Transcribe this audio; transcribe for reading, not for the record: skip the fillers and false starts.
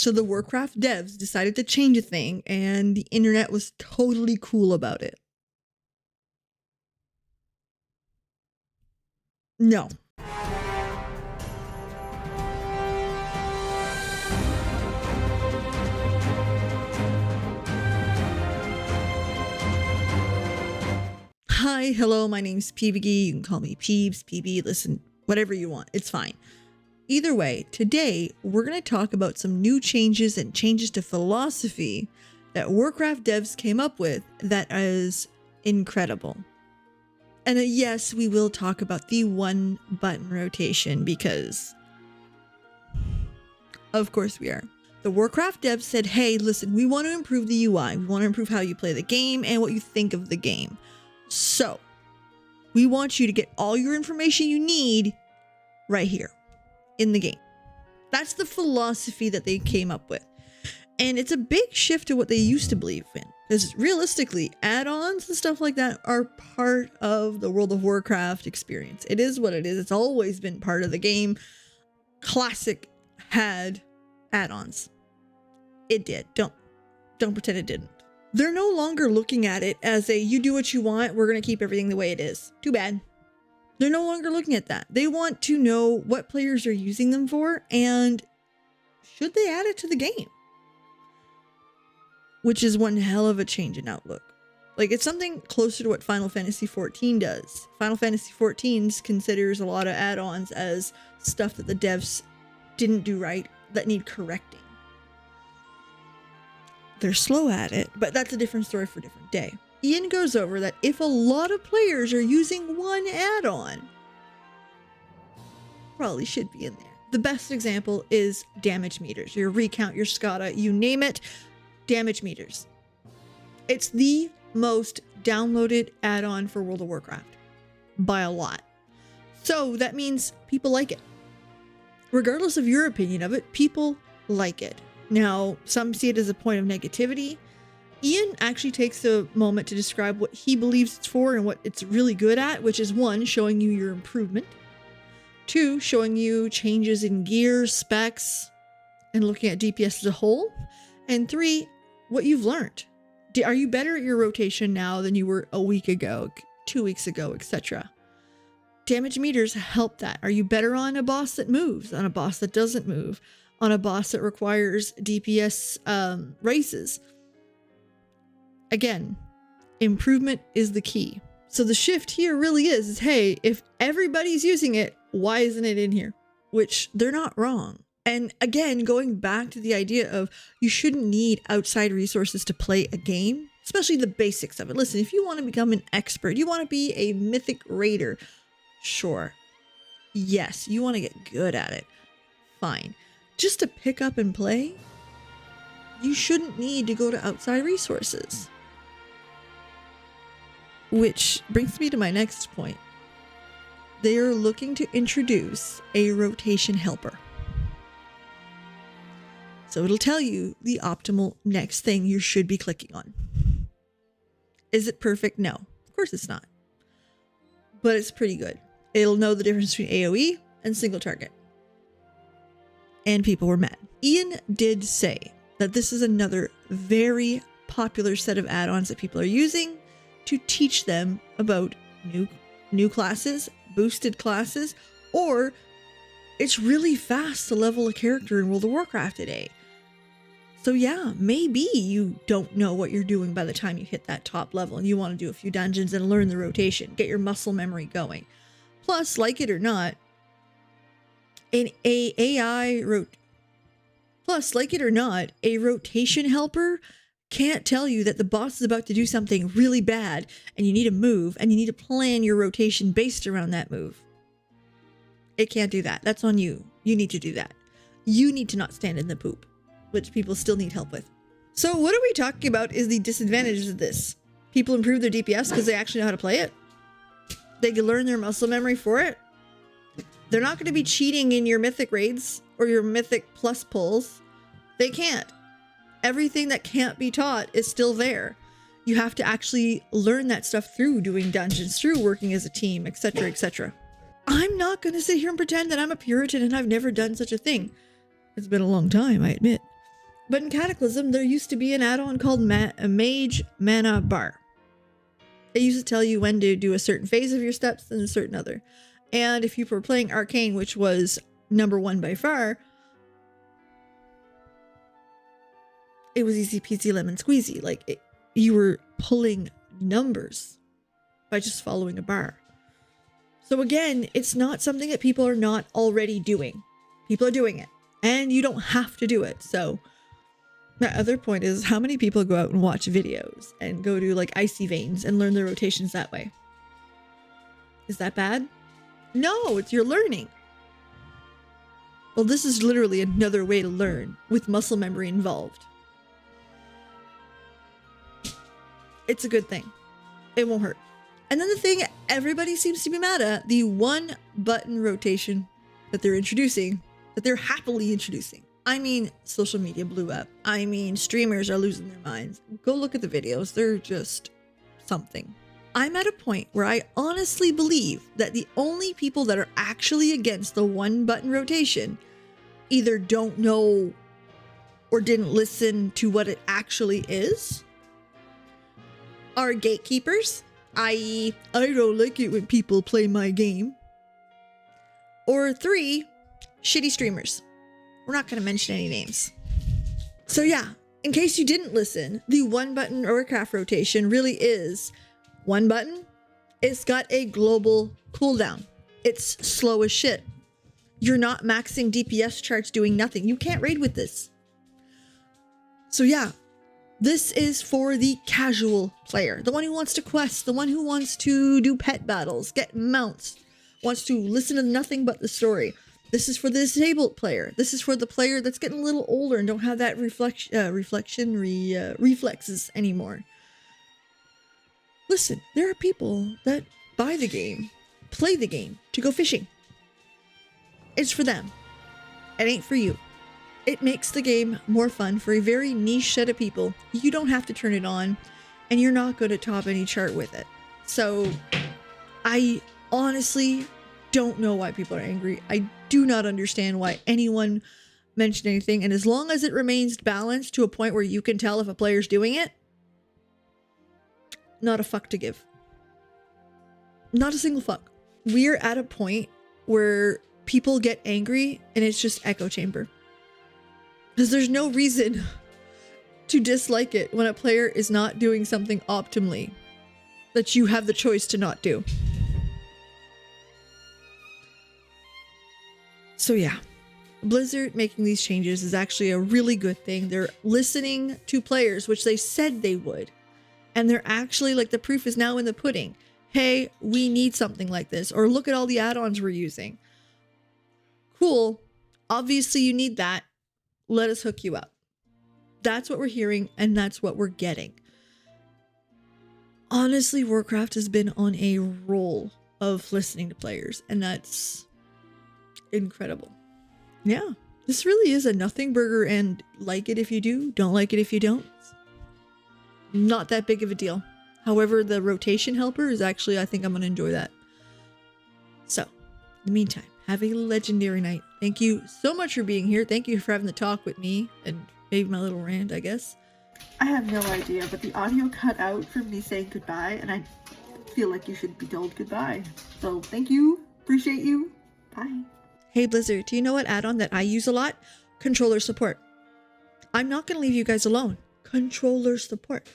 So the Warcraft devs decided to change a thing, and the internet was totally cool about it. No. Hi, hello, my name's PBG. You can call me Peebs, PB, listen, whatever you want. It's fine. Either way, today we're going to talk about some new changes and changes to philosophy that Warcraft devs came up with that is incredible. And yes, we will talk about the one button rotation because of course we are. The Warcraft devs said, hey, listen, we want to improve the UI. We want to improve how you play the game and what you think of the game. So we want you to get all your information you need right here in the game. That's the philosophy that they came up with. And it's a big shift to what they used to believe in. Because realistically, add-ons and stuff like that are part of the World of Warcraft experience. It is what it is. It's always been part of the game. Classic had add-ons. It did. Don't pretend it didn't. They're no longer looking at it as a, you do what you want, we're going to keep everything the way it is. Too bad. They're no longer looking at that. They want to know what players are using them for and should they add it to the game? Which is one hell of a change in outlook. Like, it's something closer to what Final Fantasy XIV does. Final Fantasy XIV considers a lot of add-ons as stuff that the devs didn't do right that need correcting. They're slow at it, but that's a different story for a different day. Ian goes over that if a lot of players are using one add-on, probably should be in there. The best example is damage meters. Your recount, your SCADA, you name it, damage meters. It's the most downloaded add-on for World of Warcraft by a lot. So that means people like it. Regardless of your opinion of it, people like it. Now, some see it as a point of negativity. Ian actually takes a moment to describe what he believes it's for and what it's really good at, which is 1, showing you your improvement. 2, showing you changes in gear, specs, and looking at DPS as a whole. And 3, what you've learned. Are you better at your rotation now than you were a week ago, 2 weeks ago, etc.? Damage meters help that. Are you better on a boss that moves, on a boss that doesn't move, on a boss that requires DPS races? Again, improvement is the key. So the shift here really is, hey, if everybody's using it, why isn't it in here? Which they're not wrong. And again, going back to the idea of you shouldn't need outside resources to play a game, especially the basics of it. Listen, if you want to become an expert, you want to be a mythic raider, sure. Yes, you want to get good at it. Fine. Just to pick up and play, you shouldn't need to go to outside resources. Which brings me to my next point. They are looking to introduce a rotation helper. So it'll tell you the optimal next thing you should be clicking on. Is it perfect? No, of course it's not. But it's pretty good. It'll know the difference between AoE and single target. And people were mad. Ian did say that this is another very popular set of add-ons that people are using to teach them about new classes, boosted classes, or it's really fast to level a character in World of Warcraft today. So yeah, maybe you don't know what you're doing by the time you hit that top level and you want to do a few dungeons and learn the rotation, get your muscle memory going. Plus, like it or not, a rotation helper can't tell you that the boss is about to do something really bad and you need to move and you need to plan your rotation based around that move. It can't do that. That's on you. You need to do that. You need to not stand in the poop, which people still need help with. So what are we talking about is the disadvantages of this. People improve their DPS because they actually know how to play it. They can learn their muscle memory for it. They're not going to be cheating in your mythic raids or your mythic plus pulls. They can't. Everything that can't be taught is still there. You have to actually learn that stuff through doing dungeons, through working as a team, etc., etc. I'm not going to sit here and pretend that I'm a Puritan and I've never done such a thing. It's been a long time, I admit. But in Cataclysm, there used to be an add-on called a Mage Mana Bar. It used to tell you when to do a certain phase of your steps and a certain other. And if you were playing Arcane, which was number 1 by far, it was easy peasy lemon squeezy. Like, you were pulling numbers by just following a bar. So again, it's not something that people are not already doing. People are doing it, and you don't have to do it. So my other point is, how many people go out and watch videos and go to like Icy Veins and learn their rotations that way? Is that bad? No, it's you're learning. Well, this is literally another way to learn with muscle memory involved. It's a good thing. It won't hurt. And then the thing everybody seems to be mad at, the 1 button rotation that they're introducing, that they're happily introducing. I mean, social media blew up. I mean, streamers are losing their minds. Go look at the videos. They're just something. I'm at a point where I honestly believe that the only people that are actually against the 1 button rotation either don't know or didn't listen to what it actually is, are gatekeepers, i.e., I don't like it when people play my game, or 3, shitty streamers. We're not going to mention any names. So yeah, in case you didn't listen, the 1 button Warcraft rotation really is 1 button. It's got a global cooldown. It's slow as shit. You're not maxing DPS charts doing nothing. You can't raid with this. So yeah, this is for the casual player, the one who wants to quest, the one who wants to do pet battles, get mounts, wants to listen to nothing but the story. This is for the disabled player. This is for the player that's getting a little older and don't have that reflexes anymore. Listen, there are people that buy the game, play the game to go fishing. It's for them. It ain't for you. It makes the game more fun for a very niche set of people. You don't have to turn it on, and you're not going to top any chart with it. So I honestly don't know why people are angry. I do not understand why anyone mentioned anything. And as long as it remains balanced to a point where you can tell if a player's doing it, not a fuck to give. Not a single fuck. We're at a point where people get angry and it's just echo chamber. Because there's no reason to dislike it when a player is not doing something optimally that you have the choice to not do. So yeah, Blizzard making these changes is actually a really good thing. They're listening to players, which they said they would. And they're actually, like, the proof is now in the pudding. Hey, we need something like this. Or look at all the add-ons we're using. Cool. Obviously you need that. Let us hook you up. That's what we're hearing, and that's what we're getting. Honestly, Warcraft has been on a roll of listening to players, and that's incredible. Yeah, this really is a nothing burger, and like it if you do, don't like it if you don't. Not that big of a deal. However, the rotation helper is actually, I think I'm going to enjoy that. So, in the meantime, have a legendary night. Thank you so much for being here. Thank you for having the talk with me and maybe my little rant, I guess. I have no idea, but the audio cut out from me saying goodbye, and I feel like you should be told goodbye. So, thank you. Appreciate you. Bye. Hey Blizzard, do you know what add-on that I use a lot? Controller support. I'm not going to leave you guys alone. Controller support.